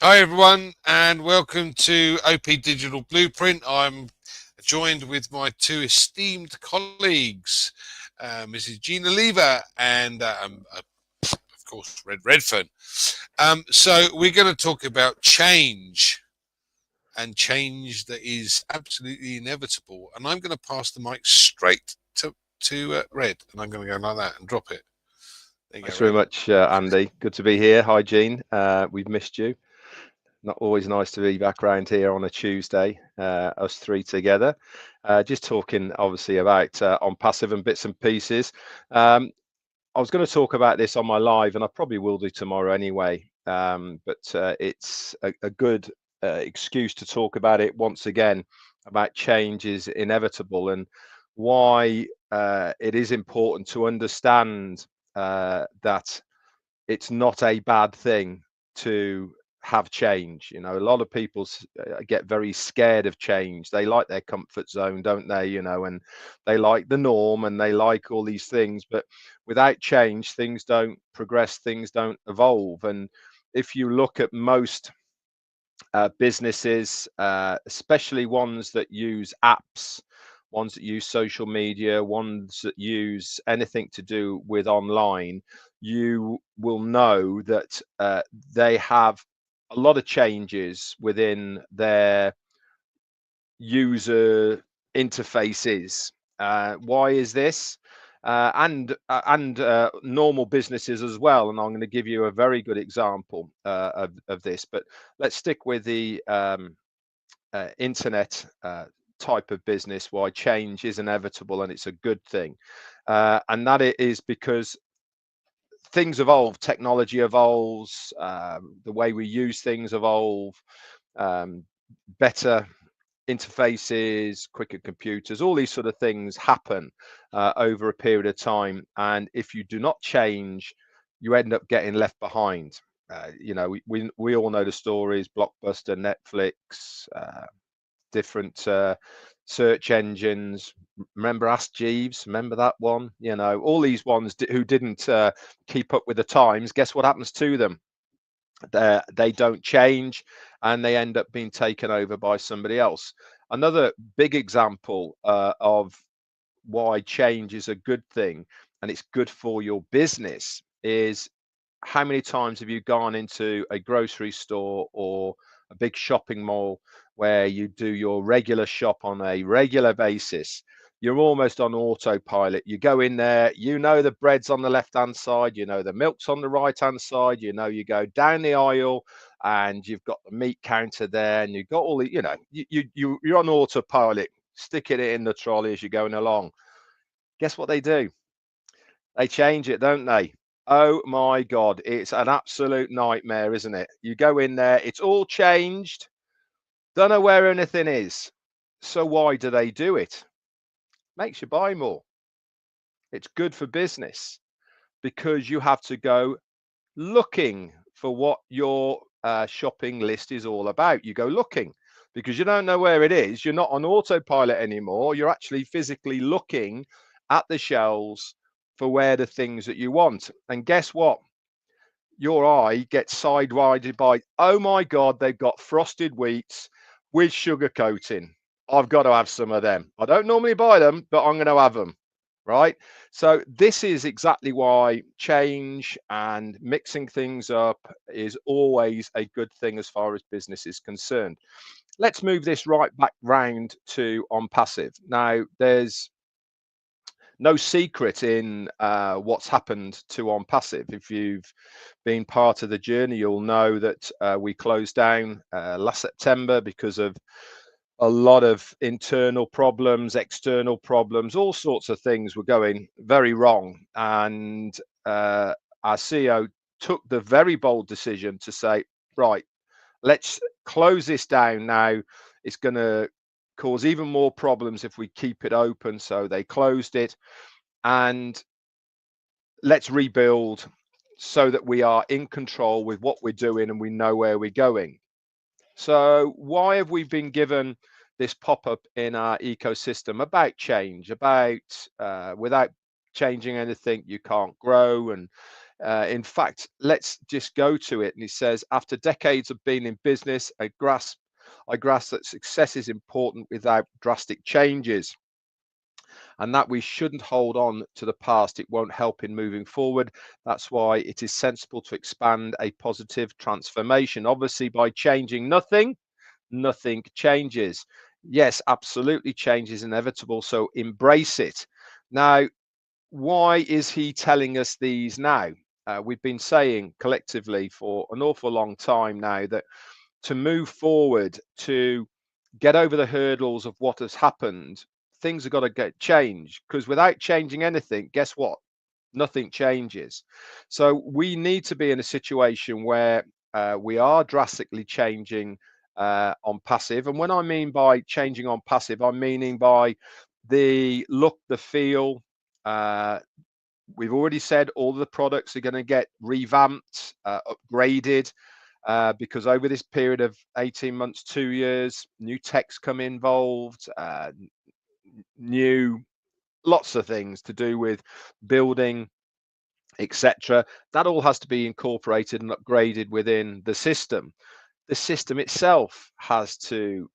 Hi everyone, and welcome to OP Digital Blueprint. I'm joined with my two esteemed colleagues, Mrs. Jeanne Alleva and, of course, Redfern. So we're going to talk about change and change that is absolutely inevitable. And I'm going to pass the mic straight to Red, and I'm going to go like that and drop it. There you go, Thanks very Red. much, Andy. Good to be here. Hi, Jean. We've missed you. Not always nice to be back around here on a Tuesday, us three together. Just talking, obviously, about on passive and bits and pieces. I was going to talk about this on my live, and I probably will do tomorrow anyway. But it's a good excuse to talk about it once again, about change is inevitable and why it is important to understand that it's not a bad thing to have change. You know, a lot of people get very scared of change. They like their comfort zone, don't they? You know, and they like the norm and they like all these things. But without change, things don't progress, things don't evolve. And if you look at most businesses, especially ones that use apps, ones that use social media, ones that use anything to do with online, you will know that they have a lot of changes within their user interfaces. Why is this? And normal businesses as well. And I'm going to give you a very good example of this. But let's stick with the internet type of business. Why change is inevitable and it's a good thing, and that it is because things evolve, technology evolves, the way we use things evolve, um, better interfaces, quicker computers, all these sort of things happen over a period of time. And if you do not change, you end up getting left behind. You know, we all know the stories: Blockbuster, Netflix, different search engines. Remember Ask Jeeves? Remember that one? You know, all these ones who didn't keep up with the times. Guess what happens to them? They don't change and they end up being taken over by somebody else. Another big example of why change is a good thing and it's good for your business is how many times have you gone into a grocery store or a big shopping mall where you do your regular shop on a regular basis? You're almost on autopilot. You go in there, you know the bread's on the left hand side, you know the milk's on the right hand side, you know you go down the aisle and you've got the meat counter there and you've got all the, you know, you're on autopilot, sticking it in the trolley as you're going along. Guess what they do? They change it, don't they? Oh my God, it's an absolute nightmare, isn't it? You go in there, it's all changed, don't know where anything is. So why do they do it? Makes you buy more. It's good for business because you have to go looking for what your shopping list is all about. You go looking because you don't know where it is. You're not on autopilot anymore. You're actually physically looking at the shelves for where the things that you want. And guess what? Your eye gets sidewinded by, oh my God, they've got frosted wheats with sugar coating. I've got to have some of them. I don't normally buy them, but I'm going to have them. Right. So this is exactly why change and mixing things up is always a good thing as far as business is concerned. Let's move this right back round to on passive. Now, there's no secret in what's happened to on passive. If you've been part of the journey, you'll know that we closed down last September because of a lot of internal problems, external problems, all sorts of things were going very wrong. And our CEO took the very bold decision to say, right, let's close this down now. It's going to cause even more problems if we keep it open. So they closed it and let's rebuild so that we are in control with what we're doing and we know where we're going. So why have we been given this pop-up in our ecosystem about change, about without changing anything, you can't grow, and In fact, let's just go to it. And he says, after decades of being in business, I grasp that success is important without drastic changes, and that we shouldn't hold on to the past. It won't help in moving forward. That's why it is sensible to expand a positive transformation. Obviously, by changing nothing, nothing changes. Yes, absolutely, change is inevitable. So embrace it. Now, why is he telling us these now? We've been saying collectively for an awful long time now that to move forward, to get over the hurdles of what has happened, things have got to get changed, because without changing anything, guess what? Nothing changes. So we need to be in a situation where we are drastically changing on passive. And when I mean by changing on passive, I'm meaning by the look, the feel. Uh, we've already said all the products are going to get revamped, upgraded, because over this period of 18 months, 2 years, new techs come involved, new lots of things to do with building, etc. That all has to be incorporated and upgraded within the system. The system itself has to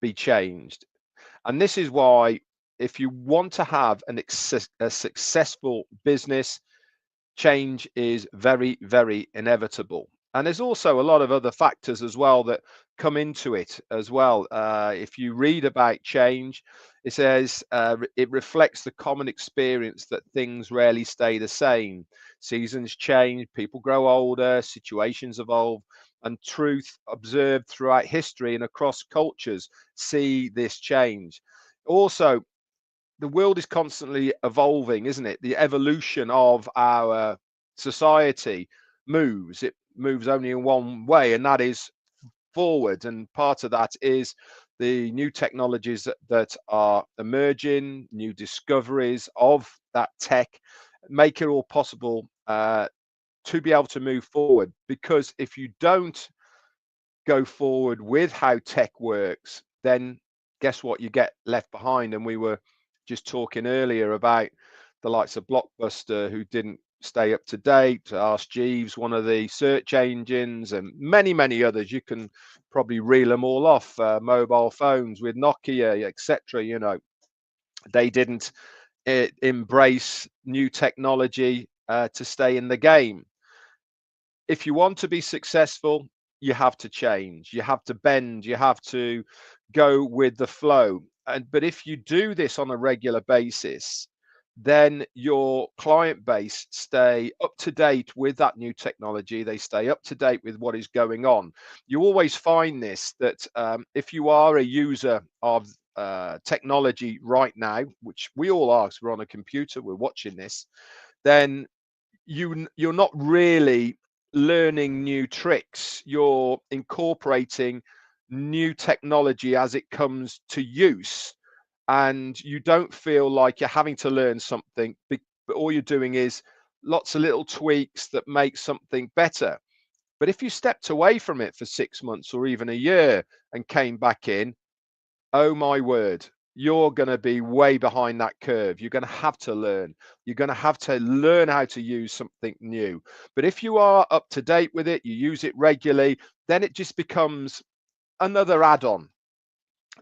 be changed. And this is why, if you want to have a successful business, change is very, very inevitable. And there's also a lot of other factors as well that come into it as well. If you read about change, it says it reflects the common experience that things rarely stay the same. Seasons change, people grow older, situations evolve, and truth observed throughout history and across cultures see this change. Also, the world is constantly evolving, isn't it? The evolution of our society moves. It moves only in one way, and that is forward. And part of that is the new technologies that are emerging, new discoveries of that tech, make it all possible to be able to move forward. Because if you don't go forward with how tech works, then guess what? You get left behind. And we were just talking earlier about the likes of Blockbuster, who didn't stay up to date, Ask Jeeves, one of the search engines, and many, many others. You can probably reel them all off. Mobile phones with Nokia, etc. You know, they didn't embrace new technology to stay in the game. If you want to be successful, you have to change, you have to bend, you have to go with the flow. But if you do this on a regular basis, then your client base stay up to date with that new technology. They stay up to date with what is going on. You always find this, that if you are a user of technology right now, which we all are, because we're on a computer, we're watching this, then you're not really learning new tricks. You're incorporating new technology as it comes to use, and you don't feel like you're having to learn something, but all you're doing is lots of little tweaks that make something better. But if you stepped away from it for 6 months or even a year and came back in, oh my word, you're going to be way behind that curve. You're going to have to learn. You're going to have to learn how to use something new. But if you are up to date with it, you use it regularly, then it just becomes another add-on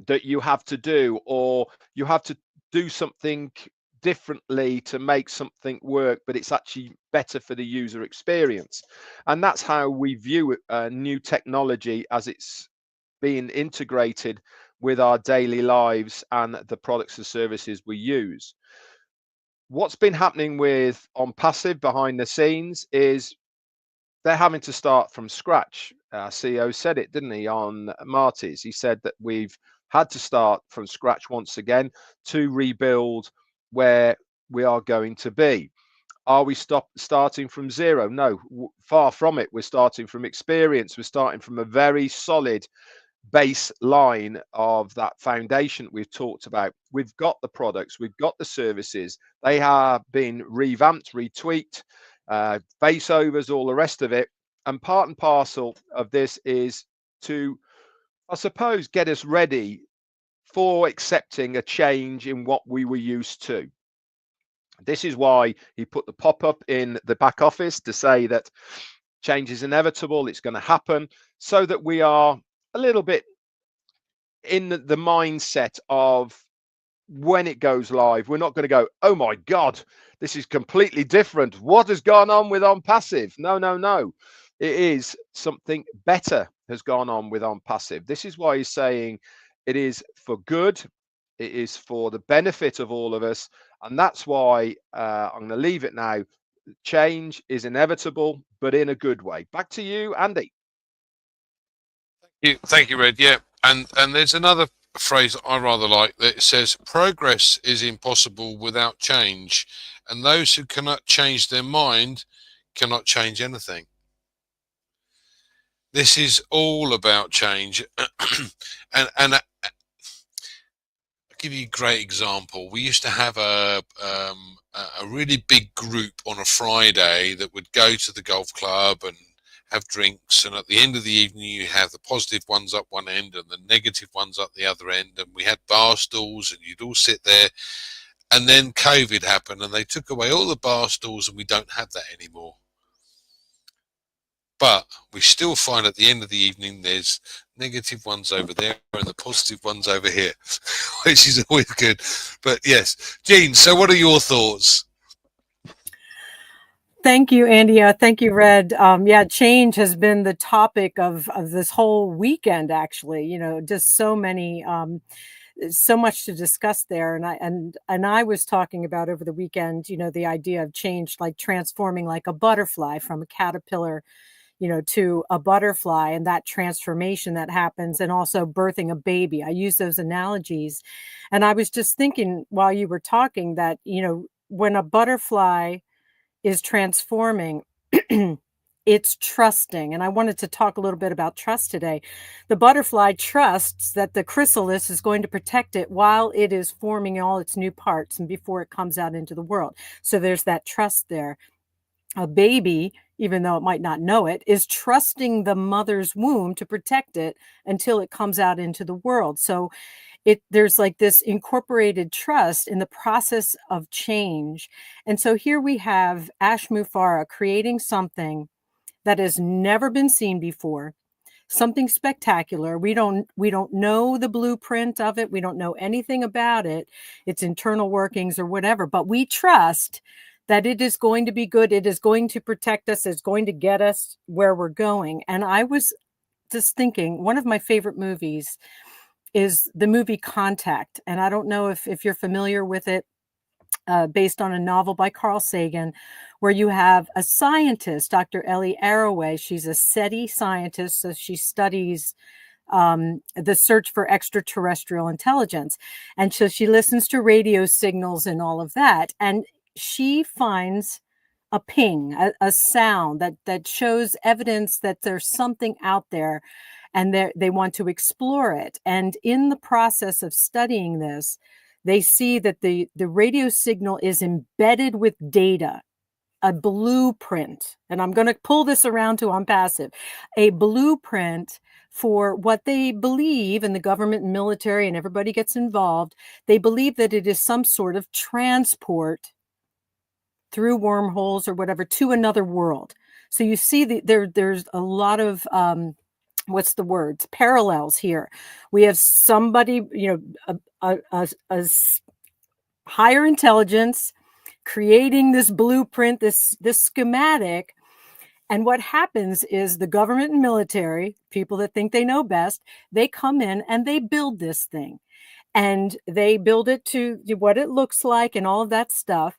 that you have to do, or you have to do something differently to make something work, but it's actually better for the user experience. And that's how we view new technology, as it's being integrated with our daily lives and the products and services we use. What's been happening with ONPASSIVE behind the scenes is they're having to start from scratch. Our CEO said it, didn't he, on Marty's? He said that we've had to start from scratch once again to rebuild where we are going to be. Are we starting from zero? No, far from it. We're starting from experience. We're starting from a very solid baseline of that foundation we've talked about. We've got the products, we've got the services. They have been revamped, retweaked, voiceovers, all the rest of it. And part and parcel of this is to, I suppose, get us ready for accepting a change in what we were used to. This is why he put the pop-up in the back office to say that change is inevitable, it's going to happen, so that we are a little bit in the mindset of when it goes live, we're not going to go, oh my God, this is completely different. What has gone on with ONPASSIVE? No, no, no. It is something better has gone on with ONPASSIVE. This is why he's saying it is for good. It is for the benefit of all of us. And that's why I'm going to leave it now. Change is inevitable, but in a good way. Back to you, Andy. Thank you, Red. Yeah, and there's another phrase I rather like that says progress is impossible without change, and those who cannot change their mind cannot change anything. This is all about change, and I'll give you a great example. We used to have a really big group on a Friday that would go to the golf club and have drinks, and at the end of the evening you have the positive ones up one end and the negative ones up the other end, and we had bar stools and you'd all sit there. And then COVID happened and they took away all the bar stools and we don't have that anymore. But we still find at the end of the evening there's negative ones over there and the positive ones over here, which is always good. But yes, Jeanne, so what are your thoughts? Thank you, Andy. Thank you, Red. Yeah, change has been the topic of this whole weekend, actually. You know, just so many, so much to discuss there. And I was talking about over the weekend, you know, the idea of change, like transforming like a butterfly from a caterpillar, you know, to a butterfly, and that transformation that happens, and also birthing a baby. I use those analogies. And I was just thinking while you were talking that, you know, when a butterfly is transforming, it's trusting. And I wanted to talk a little bit about trust today. The butterfly trusts that the chrysalis is going to protect it while it is forming all its new parts and before it comes out into the world. So there's that trust there. A baby, even though it might not know it, is trusting the mother's womb to protect it until it comes out into the world. So there's like this incorporated trust in the process of change. And so here we have Ash Mufareh creating something that has never been seen before, something spectacular. We don't know the blueprint of it. We don't know anything about it, its internal workings or whatever, but we trust that it is going to be good. It is going to protect us. It's going to get us where we're going. And I was just thinking, one of my favorite movies is the movie Contact. And I don't know if you're familiar with it, based on a novel by Carl Sagan, where you have a scientist, Dr. Ellie Arroway. She's a SETI scientist, so she studies the search for extraterrestrial intelligence. And so she listens to radio signals and all of that. And she finds a ping, a sound that shows evidence that there's something out there, and they want to explore it. And in the process of studying this, they see that the radio signal is embedded with data, a blueprint. And I'm going to pull this around to ONPASSIVE, a blueprint for what they believe, and the government and military and everybody gets involved. They believe that it is some sort of transport through wormholes or whatever to another world. So you see there's a lot of what's the words, parallels here. We have somebody, you know, a higher intelligence creating this blueprint, this schematic. And what happens is the government and military, people that think they know best, they come in and they build this thing, and they build it to what it looks like and all of that stuff.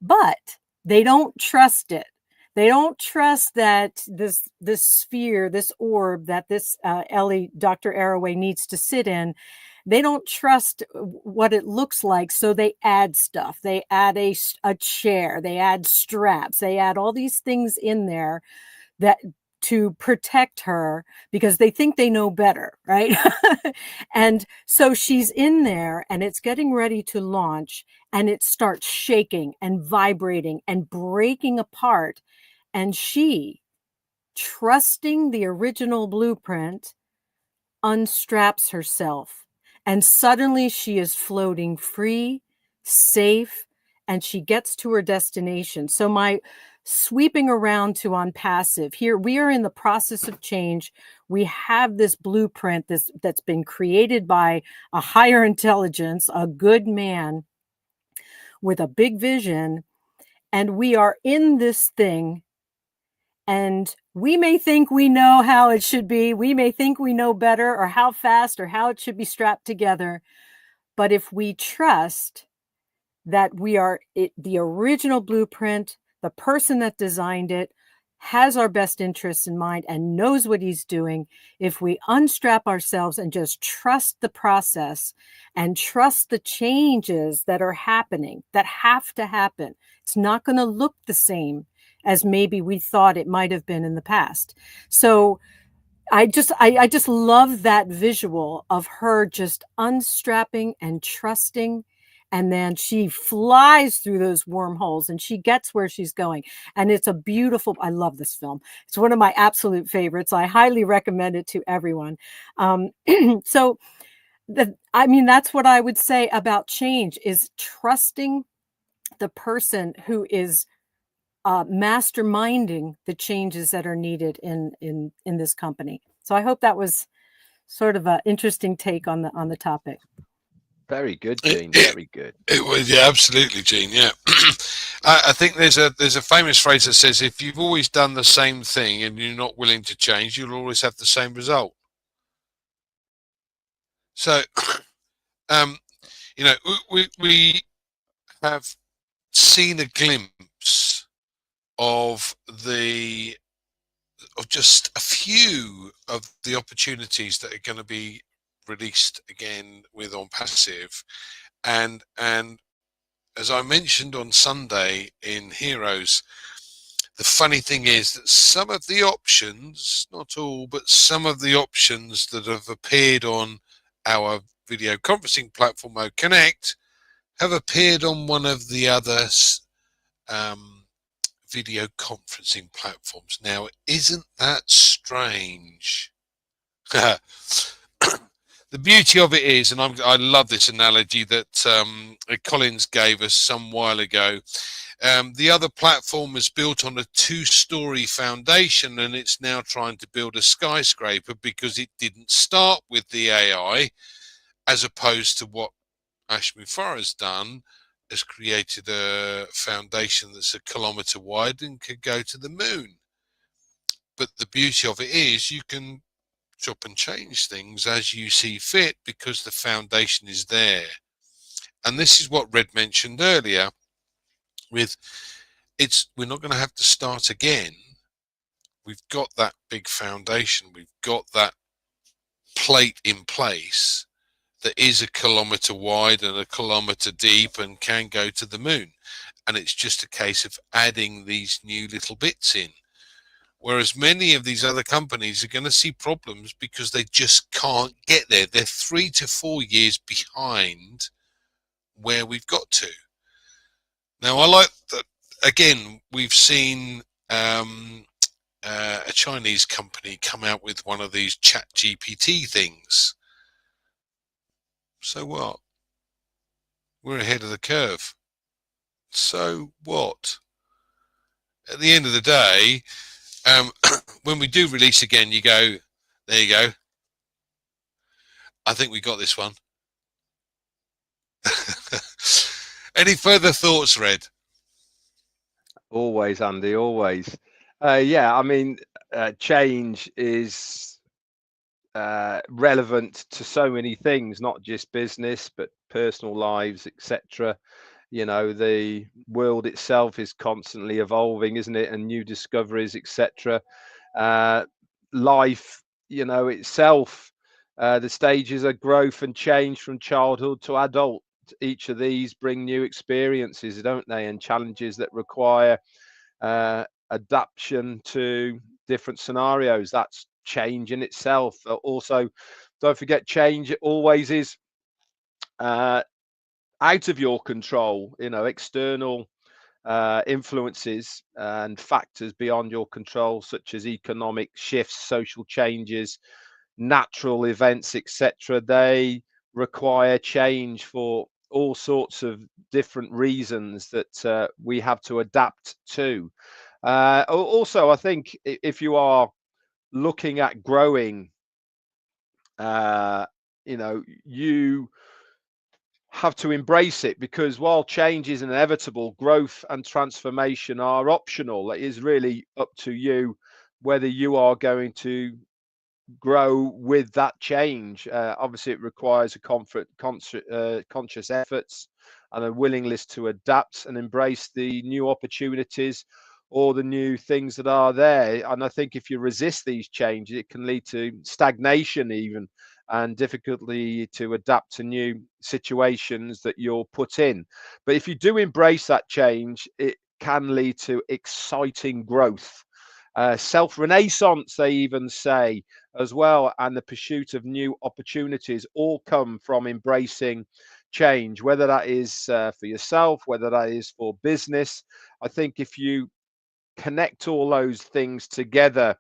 But they don't trust it. They don't trust that this sphere, this orb that this Dr. Arroway needs to sit in. They don't trust what it looks like, so they add stuff. They add a chair. They add straps. They add all these things in there that to protect her, because they think they know better, right? And so she's in there and it's getting ready to launch, and it starts shaking and vibrating and breaking apart. And she, trusting the original blueprint, unstraps herself. And suddenly she is floating free, safe, and she gets to her destination. So my sweeping around to ONPASSIVE, here we are in the process of change. We have this blueprint that's been created by a higher intelligence, a good man with a big vision, and we are in this thing, and we may think we know how it should be. We may think we know better, or how fast, or how it should be strapped together. But if we trust that we are the original blueprint, the person that designed it has our best interests in mind and knows what he's doing, if we unstrap ourselves and just trust the process and trust the changes that are happening, that have to happen, it's not going to look the same as maybe we thought it might have been in the past. So I just love that visual of her just unstrapping and trusting, and then she flies through those wormholes and she gets where she's going. And it's a beautiful, I love this film. It's one of my absolute favorites. I highly recommend it to everyone. So that's what I would say about change, is trusting the person who is masterminding the changes that are needed in this company. So I hope that was sort of an interesting take on the topic. Very good, Jeanne. Very good. It was, yeah, absolutely, Jeanne. Yeah, I think there's a famous phrase that says, if you've always done the same thing and you're not willing to change, you'll always have the same result. So, we have seen a glimpse of just a few of the opportunities that are going to be released again with ONPASSIVE, and as I mentioned on Sunday in Heroes, the funny thing is that some of the options, not all, but some of the options that have appeared on our video conferencing platform Connect have appeared on one of the other video conferencing platforms. Now, isn't that strange? The beauty of it is, and I love this analogy that Collins gave us some while ago. The other platform is built on a two-story foundation, and it's now trying to build a skyscraper because it didn't start with the AI, as opposed to what Ashmi Farah's done, has created a foundation that's 1 kilometre wide and could go to the moon. But the beauty of it is you can chop and change things as you see fit because the foundation is there. And this is what Red mentioned earlier with we're not going to have to start again. We've got that big foundation. We've got that plate in place that is 1 kilometre wide and 1 kilometre deep and can go to the moon. And it's just a case of adding these new little bits in. Whereas many of these other companies are going to see problems because they just can't get there. They're 3 to 4 years behind where we've got to. Now, I like that, again, we've seen a Chinese company come out with one of these chat GPT things. So what? We're ahead of the curve. So what? At the end of the day, when we do release again, you go, there you go. I think we got this one. Any further thoughts, Red? Always, Andy, always. Yeah, I mean, change is relevant to so many things, not just business, but personal lives, etc. You know, the world itself is constantly evolving, isn't it? And new discoveries, etc. Life, you know, itself, the stages of growth and change from childhood to adult. Each of these bring new experiences, don't they? And challenges that require adaptation to different scenarios. That's change in itself. Also, don't forget, change always is out of your control, you know, external influences and factors beyond your control, such as economic shifts, social changes, natural events, etc. They require change for all sorts of different reasons that we have to adapt to. Also, I think if you are looking at growing, you have to embrace it, because while change is inevitable, growth and transformation are optional. It is really up to you whether you are going to grow with that change. Obviously, it requires a conscious efforts and a willingness to adapt and embrace the new opportunities or the new things that are there. And I think if you resist these changes, it can lead to stagnation even, and difficulty to adapt to new situations that you're put in. But if you do embrace that change, it can lead to exciting growth. Self-renaissance, they even say, as well, and the pursuit of new opportunities all come from embracing change, whether that is for yourself, whether that is for business. I think if you connect all those things together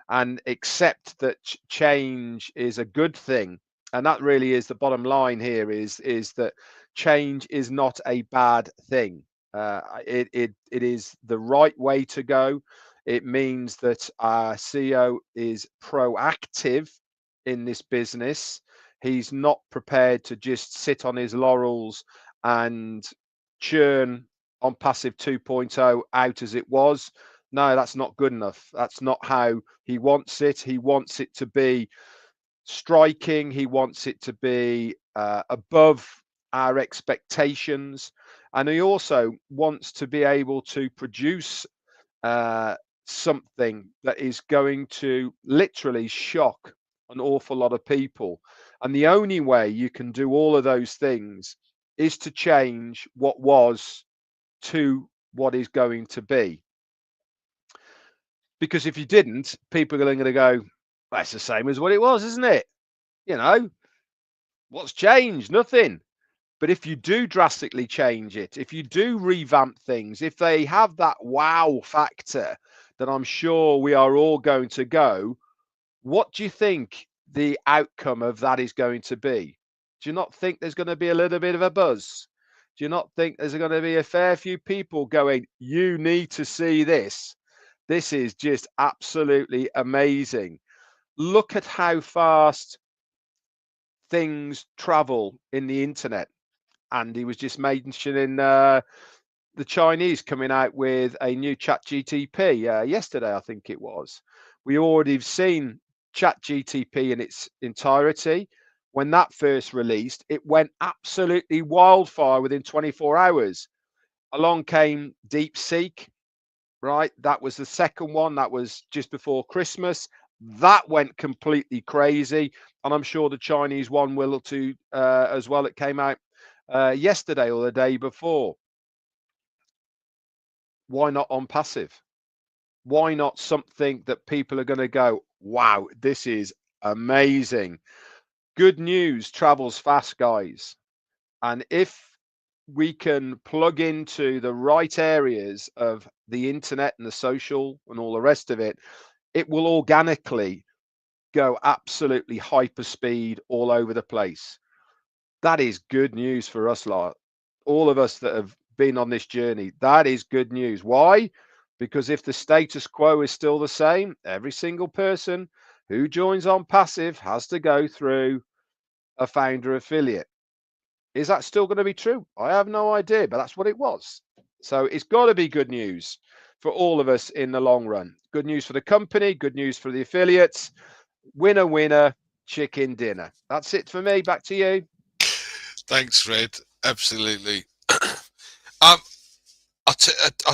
and accept that change is a good thing, and that really is the bottom line here, is that change is not a bad thing. It is the right way to go. It means that our CEO is proactive in this business. He's not prepared to just sit on his laurels and churn ONPASSIVE 2.0 out as it was. No, that's not good enough. That's not how he wants it. He wants it to be striking. He wants it to be above our expectations. And he also wants to be able to produce something that is going to literally shock an awful lot of people. And the only way you can do all of those things is to change what was to what is going to be. Because if you didn't, people are going to go, that's the same as what it was, isn't it? You know, what's changed? Nothing. But if you do drastically change it, if you do revamp things, if they have that wow factor, then I'm sure we are all going to go, what do you think the outcome of that is going to be? Do you not think there's going to be a little bit of a buzz? Do you not think there's going to be a fair few people going, you need to see this? This is just absolutely amazing. Look at how fast things travel in the internet. Andy was just mentioning the Chinese coming out with a new ChatGTP yesterday, I think it was. We already have seen ChatGTP in its entirety. When that first released, it went absolutely wildfire within 24 hours. Along came DeepSeek, right? That was the second one. That was just before Christmas. That went completely crazy. And I'm sure the Chinese one will too as well. It came out yesterday or the day before. Why not ONPASSIVE? Why not something that people are going to go, wow, this is amazing? Good news travels fast, guys. And if we can plug into the right areas of the internet and the social and all the rest of it, it will organically go absolutely hyper speed all over the place. That is good news for us lot. All of us that have been on this journey, that is good news. Why? Because if the status quo is still the same, every single person who joins ONPASSIVE has to go through a founder affiliate. Is that still going to be true? I have no idea, but that's what it was. So it's got to be good news for all of us in the long run. Good news for the company, good news for the affiliates. Winner, winner, chicken dinner. That's it for me. Back to you. Thanks, Red. Absolutely. I'll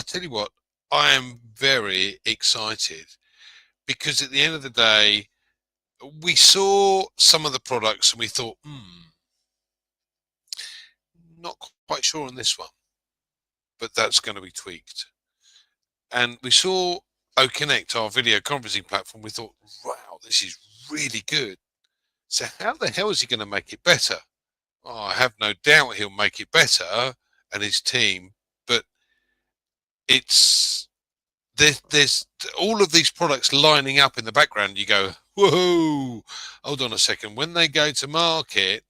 tell you what, I am very excited because at the end of the day, we saw some of the products and we thought, not quite sure on this one, but that's going to be tweaked. And we saw OConnect, our video conferencing platform. We thought, wow, this is really good. So how the hell is he going to make it better? Oh, I have no doubt he'll make it better, and his team, but there's all of these products lining up in the background. You go, whoa, hold on a second. When they go to market,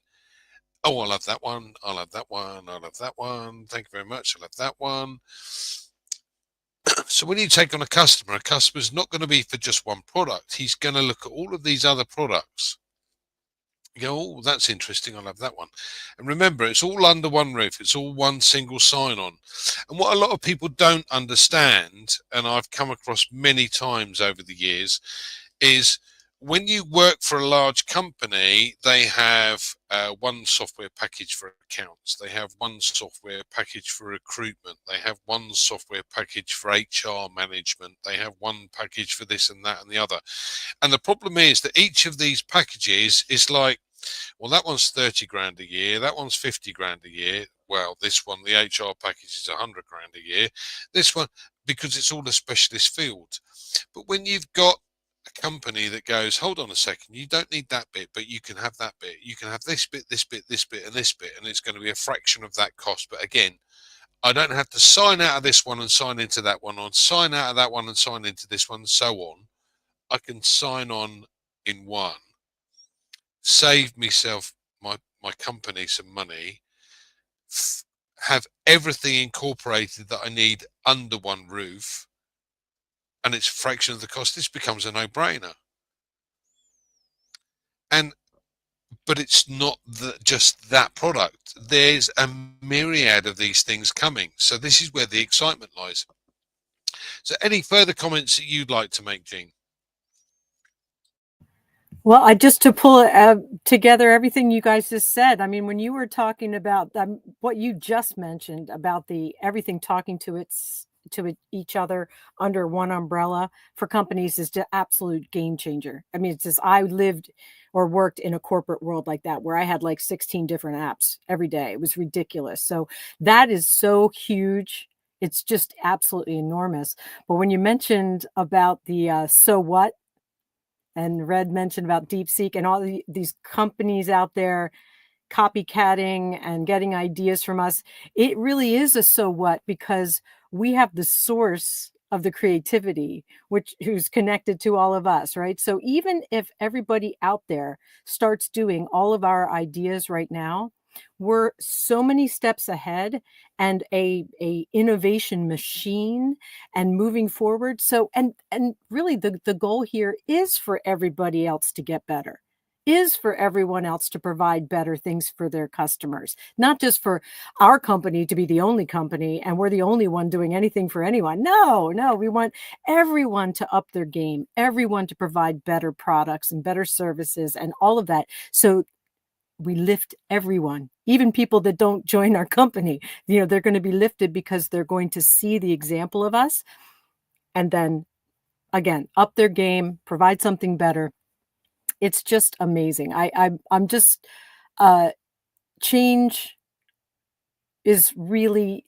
Oh, I'll have that one. I'll have that one. I'll have that one. Thank you very much. I'll have that one. So when you take on a customer's not going to be for just one product. He's going to look at all of these other products. You go, oh, that's interesting. I'll have that one. And remember, it's all under one roof. It's all one single sign-on. And what a lot of people don't understand, and I've come across many times over the years, is when you work for a large company, they have one software package for accounts. They have one software package for recruitment. They have one software package for HR management. They have one package for this and that and the other. And the problem is that each of these packages is like, well, that one's 30 grand a year. That one's 50 grand a year. Well, this one, the HR package is 100 grand a year. This one, because it's all a specialist field. But when you've got a company that goes, hold on a second, you don't need that bit, but you can have that bit. You can have this bit, this bit, this bit, and this bit, and it's going to be a fraction of that cost. But again, I don't have to sign out of this one and sign into that one, or sign out of that one and sign into this one, and so on. I can sign on in one, save myself, my company some money, have everything incorporated that I need under one roof, and it's a fraction of the cost. This becomes a no-brainer. But it's not just that product. There's a myriad of these things coming. So this is where the excitement lies. So any further comments that you'd like to make, Jeanne? Well, I just to pull together everything you guys just said. I mean, when you were talking about what you just mentioned about everything talking to each other under one umbrella for companies is the absolute game changer. I mean, it's just, I lived or worked in a corporate world like that where I had like 16 different apps every day. It was ridiculous. So that is so huge. It's just absolutely enormous. But when you mentioned about the so what, and Red mentioned about DeepSeek and all these companies out there copycatting and getting ideas from us, it really is a so what, because we have the source of the creativity, who's connected to all of us, right? So even if everybody out there starts doing all of our ideas right now, we're so many steps ahead and a innovation machine and moving forward. So and really the goal here is for everybody else to get better, is for everyone else to provide better things for their customers, not just for our company to be the only company and we're the only one doing anything for anyone. No, we want everyone to up their game, everyone to provide better products and better services and all of that. So we lift everyone, even people that don't join our company. They're going to be lifted because they're going to see the example of us and then again, up their game, provide something better. It's just amazing. I'm just change is really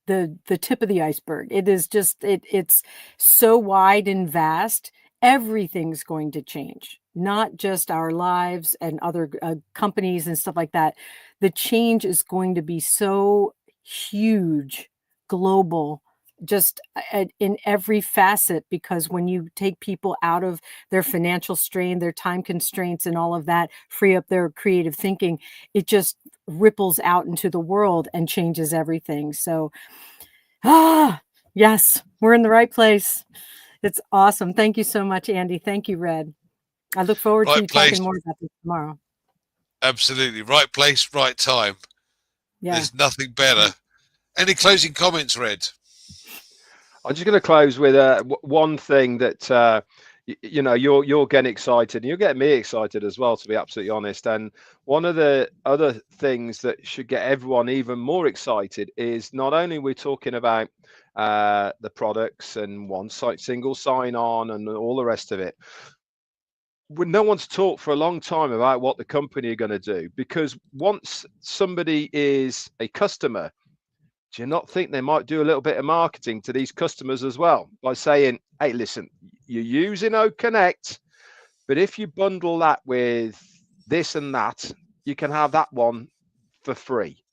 the tip of the iceberg. It is just it's so wide and vast. Everything's going to change, not just our lives and other companies and stuff like that. The change is going to be so huge, global, just in every facet, because when you take people out of their financial strain, their time constraints and all of that, free up their creative thinking, it just ripples out into the world and changes everything. So, yes, we're in the right place. It's awesome. Thank you so much, Andy. Thank you, Red. I look forward to talking more about this tomorrow. Absolutely. Right place, right time. Yeah. There's nothing better. Any closing comments, Red? I'm just going to close with one thing that you're getting excited, and you're getting me excited as well, to be absolutely honest. And one of the other things that should get everyone even more excited is not only we're talking about the products and single sign-on and all the rest of it. No one's talked for a long time about what the company are going to do, because once somebody is a customer, do you not think they might do a little bit of marketing to these customers as well by saying, hey, listen, you're using OConnect, but if you bundle that with this and that, you can have that one for free.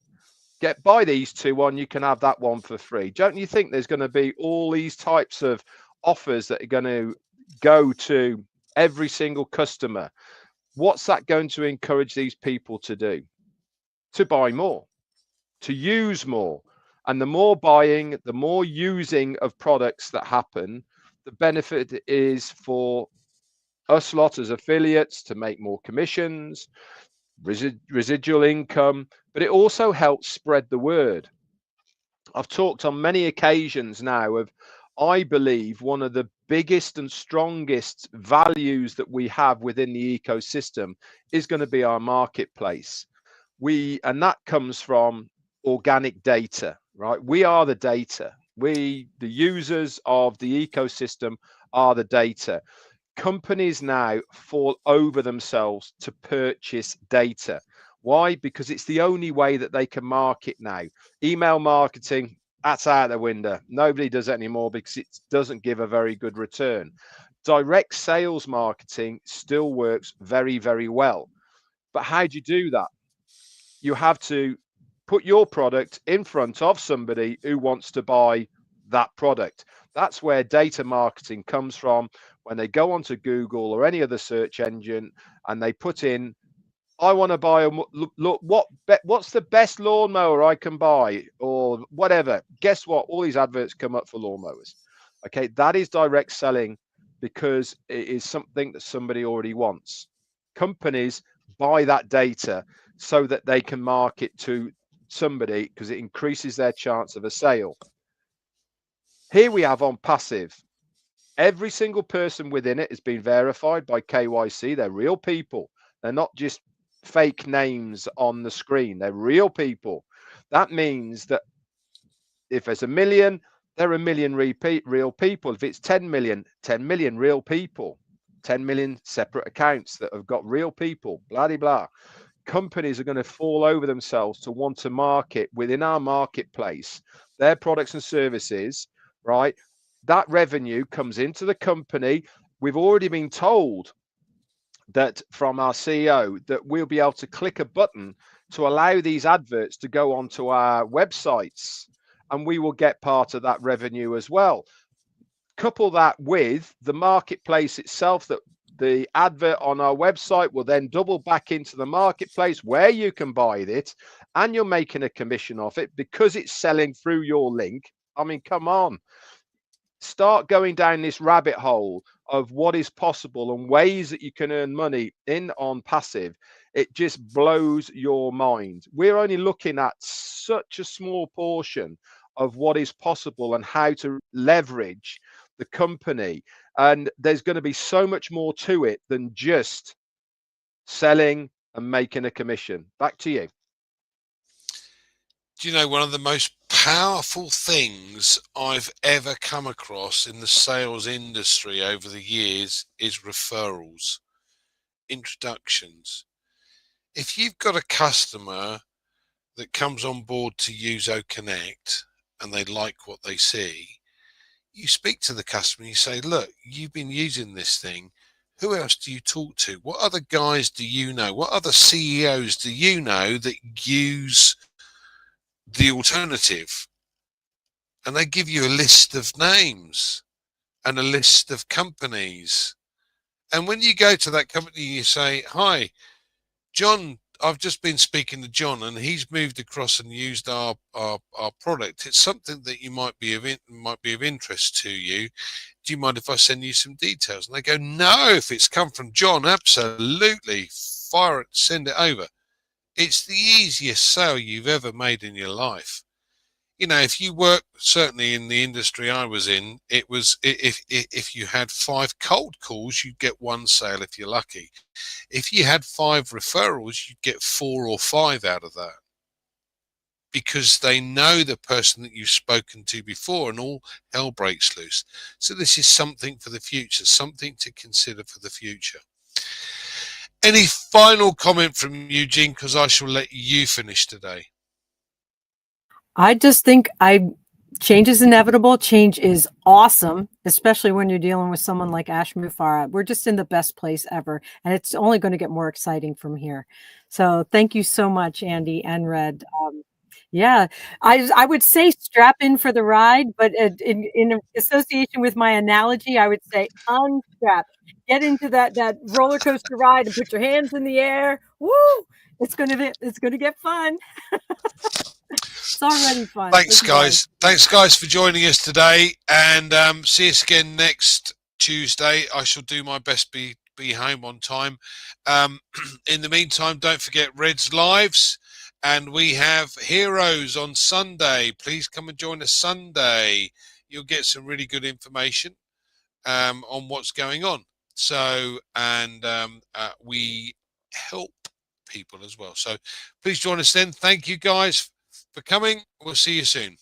Buy these two on, you can have that one for free. Don't you think there's going to be all these types of offers that are going to go to every single customer? What's that going to encourage these people to do? to buy more, to use more. And the more buying, the more using of products that happen, the benefit is for us lot as affiliates to make more commissions, residual income, but it also helps spread the word. I've talked on many occasions now of, I believe, one of the biggest and strongest values that we have within the ecosystem is going to be our marketplace. And that comes from organic data, right? We are the data. We, the users of the ecosystem, are the data. Companies now fall over themselves to purchase data. Why? Because it's the only way that they can market now. Email marketing, that's out the window. Nobody does it anymore because it doesn't give a very good return. Direct sales marketing still works very, very well. But how do you do that? You have to put your product in front of somebody who wants to buy that product. That's where data marketing comes from. When they go onto Google or any other search engine and they put in, I want to buy look, what's the best lawnmower I can buy, or whatever. Guess what? All these adverts come up for lawnmowers. Okay, that is direct selling because it is something that somebody already wants. Companies buy that data so that they can market to somebody because it increases their chance of a sale. Here we have ONPASSIVE. Every single person within it has been verified by KYC. They're real people. They're not just fake names on the screen. They're real people. That means that if there's 1 million, there are 1 million real people. If it's 10 million, 10 million real people, 10 million separate accounts that have got real people, blah, blah, blah. Companies are going to fall over themselves to want to market within our marketplace their products and services, right? That revenue comes into the company. We've already been told that from our CEO that we'll be able to click a button to allow these adverts to go onto our websites, and we will get part of that revenue as well. Couple that with the marketplace itself, that the advert on our website will then double back into the marketplace where you can buy it, and you're making a commission off it because it's selling through your link. I mean, come on. Start going down this rabbit hole of what is possible and ways that you can earn money in ONPASSIVE. It just blows your mind. We're only looking at such a small portion of what is possible and how to leverage the company. And there's going to be so much more to it than just selling and making a commission. Back to you. Do you know, one of the most powerful things I've ever come across in the sales industry over the years is referrals, introductions. If you've got a customer that comes on board to use OConnect and they like what they see, you speak to the customer and you say, look, you've been using this thing. Who else do you talk to? What other guys do you know? What other CEOs do you know that use the alternative? And they give you a list of names and a list of companies. And when you go to that company, you say, hi, John, I've just been speaking to John and he's moved across and used our product. It's something that you might be of interest to you. Do you mind if I send you some details? And they go, no, if it's come from John, absolutely, fire it, send it over. It's the easiest sale you've ever made in your life. You know, if you work, certainly in the industry I was in, it was, if you had 5 cold calls, you'd get 1 sale if you're lucky. If you had 5 referrals, you'd get 4 or 5 out of that, because they know the person that you've spoken to before, and all hell breaks loose. So this is something for the future, something to consider for the future. Any final comment from you, Jeanne, because I shall let you finish today. I just think change is inevitable. Change is awesome, especially when you're dealing with someone like Ash Mufareh. We're just in the best place ever, and it's only going to get more exciting from here. So thank you so much, Andy and Red. Yeah, I would say strap in for the ride, but in association with my analogy, I would say unstrap. Get into that roller coaster ride and put your hands in the air. Woo! It's gonna get fun. It's already fun. Thanks, guys. Thanks, guys, for joining us today, and see us again next Tuesday. I shall do my best be home on time. In the meantime, don't forget Red's Lives, and we have Heroes on Sunday. Please come and join us Sunday. You'll get some really good information on what's going on. So, and we help people as well. So please join us then. Thank you, guys, for coming. We'll see you soon.